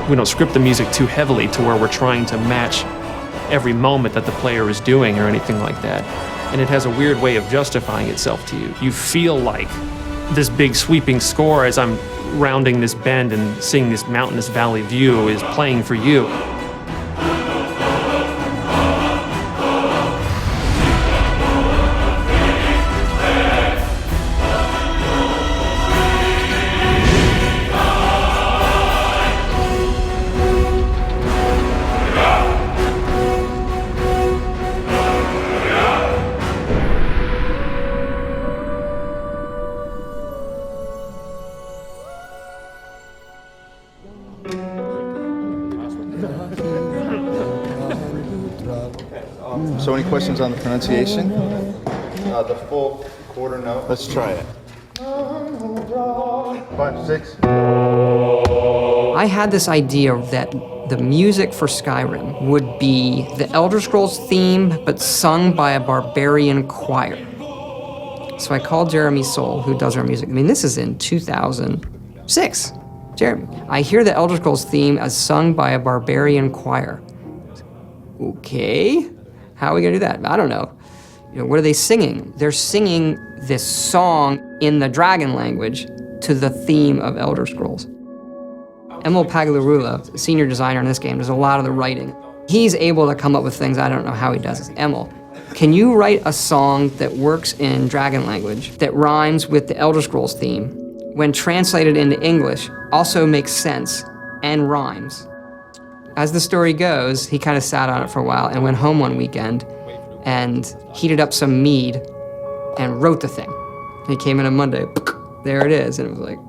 We don't script the music too heavily to where we're trying to match every moment that the player is doing or anything like that. And it has a weird way of justifying itself to you. You feel like this big sweeping score as I'm rounding this bend and seeing this mountainous valley view is playing for you. So any questions on the pronunciation? The full quarter note. Let's try it. 5, 6. I had this idea that the music for Skyrim would be the Elder Scrolls theme, but sung by a barbarian choir. So I called Jeremy Soule, who does our music. I mean, this is in 2006. Jeremy, I hear the Elder Scrolls theme as sung by a barbarian choir. Okay, how are we gonna do that? I don't know. You know, what are they singing? They're singing this song in the dragon language to the theme of Elder Scrolls. Emil Pagliarula, senior designer in this game, does a lot of the writing. He's able to come up with things, I don't know how he does it. Emil, can you write a song that works in dragon language that rhymes with the Elder Scrolls theme, when translated into English, also makes sense and rhymes? As the story goes, he kind of sat on it for a while and went home one weekend and heated up some mead and wrote the thing. He came in on Monday, there it is, and it was like,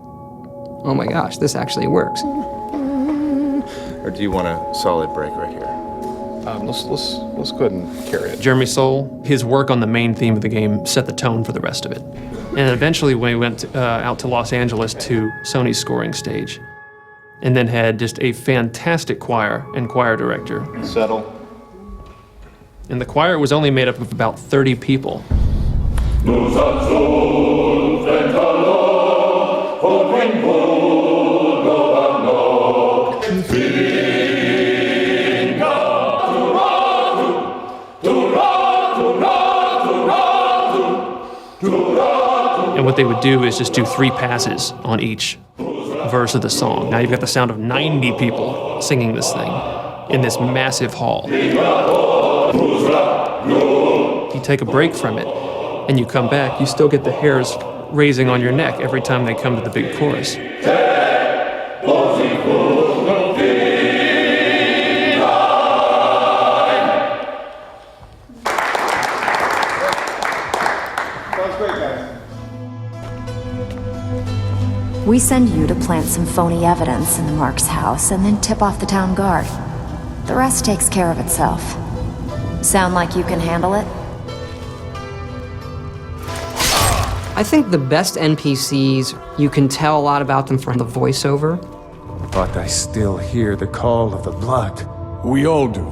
oh my gosh, this actually works. Or do you want a solid break right here? Let's go ahead and carry it. Jeremy Soule, his work on the main theme of the game set the tone for the rest of it. And eventually we went out to Los Angeles to Sony's scoring stage, and then had just a fantastic choir and choir director. Settle. And the choir was only made up of about 30 people. And what they would do is just do 3 passes on each verse of the song. Now you've got the sound of 90 people singing this thing in this massive hall. You take a break from it and you come back, you still get the hairs raising on your neck every time they come to the big chorus. We send you to plant some phony evidence in the Mark's house and then tip off the town guard. The rest takes care of itself. Sound like you can handle it? I think the best NPCs, you can tell a lot about them from the voiceover. But I still hear the call of the blood. We all do.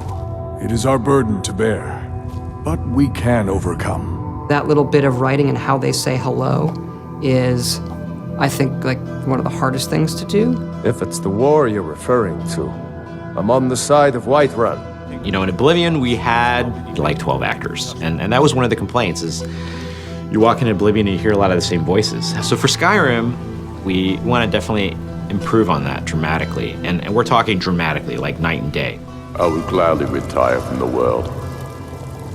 It is our burden to bear. But we can overcome. That little bit of writing and how they say hello is, I think, like one of the hardest things to do. If it's the war you're referring to, I'm on the side of Whiterun. You know, in Oblivion, we had like 12 actors, and that was one of the complaints, is you walk into Oblivion and you hear a lot of the same voices. So for Skyrim, we want to definitely improve on that dramatically, and we're talking dramatically, like night and day. I would gladly retire from the world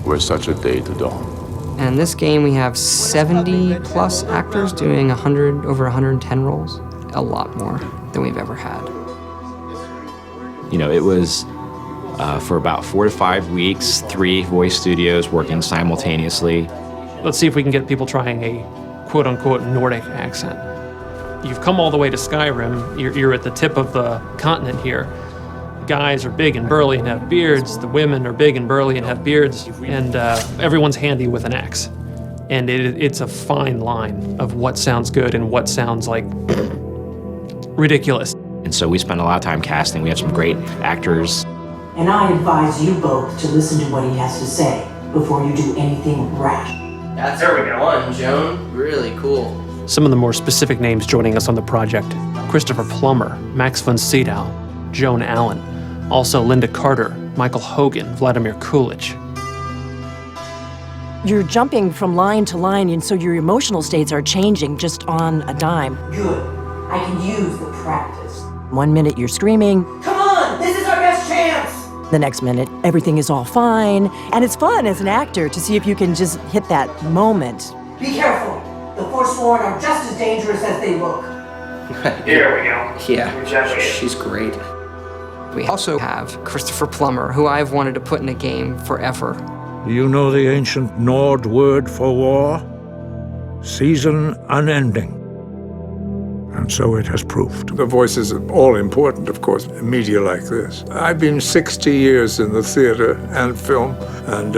were such a day to dawn. And in this game, we have 70 plus actors doing over 110 roles. A lot more than we've ever had. You know, it was for about 4 to 5 weeks, 3 voice studios working simultaneously. Let's see if we can get people trying a quote-unquote Nordic accent. You've come all the way to Skyrim. You're at the tip of the continent here. The guys are big and burly and have beards. The women are big and burly and have beards. And everyone's handy with an axe. And it's a fine line of what sounds good and what sounds like ridiculous. And so we spent a lot of time casting. We have some great actors. And I advise you both to listen to what he has to say before you do anything rash. That's one, Joan. Really cool. Some of the more specific names joining us on the project: Christopher Plummer, Max von Sydow, Joan Allen. Also Linda Carter, Michael Hogan, Vladimir Coolidge. You're jumping from line to line, and so your emotional states are changing just on a dime. Good. I can use the practice. 1 minute you're screaming. Come on! This is our best chance! The next minute, everything is all fine. And it's fun as an actor to see if you can just hit that moment. Be careful. The Forsworn are just as dangerous as they look. Here we go. Yeah, she's great. We also have Christopher Plummer, who I've wanted to put in a game forever. You know the ancient Nord word for war? Season unending. And so it has proved. The voices are all important, of course, in media like this. I've been 60 years in the theater and film, and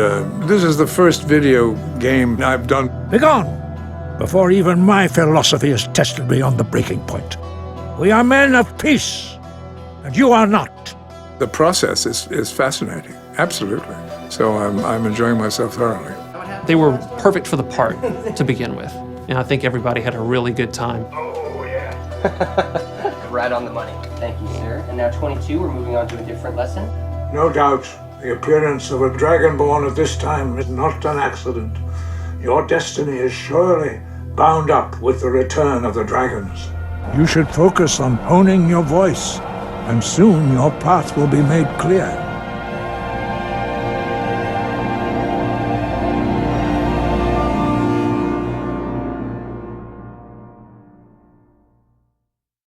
this is the first video game I've done. Begone, before even my philosophy has tested me on the breaking point. We are men of peace, and you are not. The process is fascinating, absolutely. So I'm enjoying myself thoroughly. They were perfect for the part to begin with, and I think everybody had a really good time. Right on the money. Thank you, sir. And now 22, we're moving on to a different lesson. No doubt, the appearance of a dragonborn at this time is not an accident. Your destiny is surely bound up with the return of the dragons. You should focus on honing your voice, and soon your path will be made clear.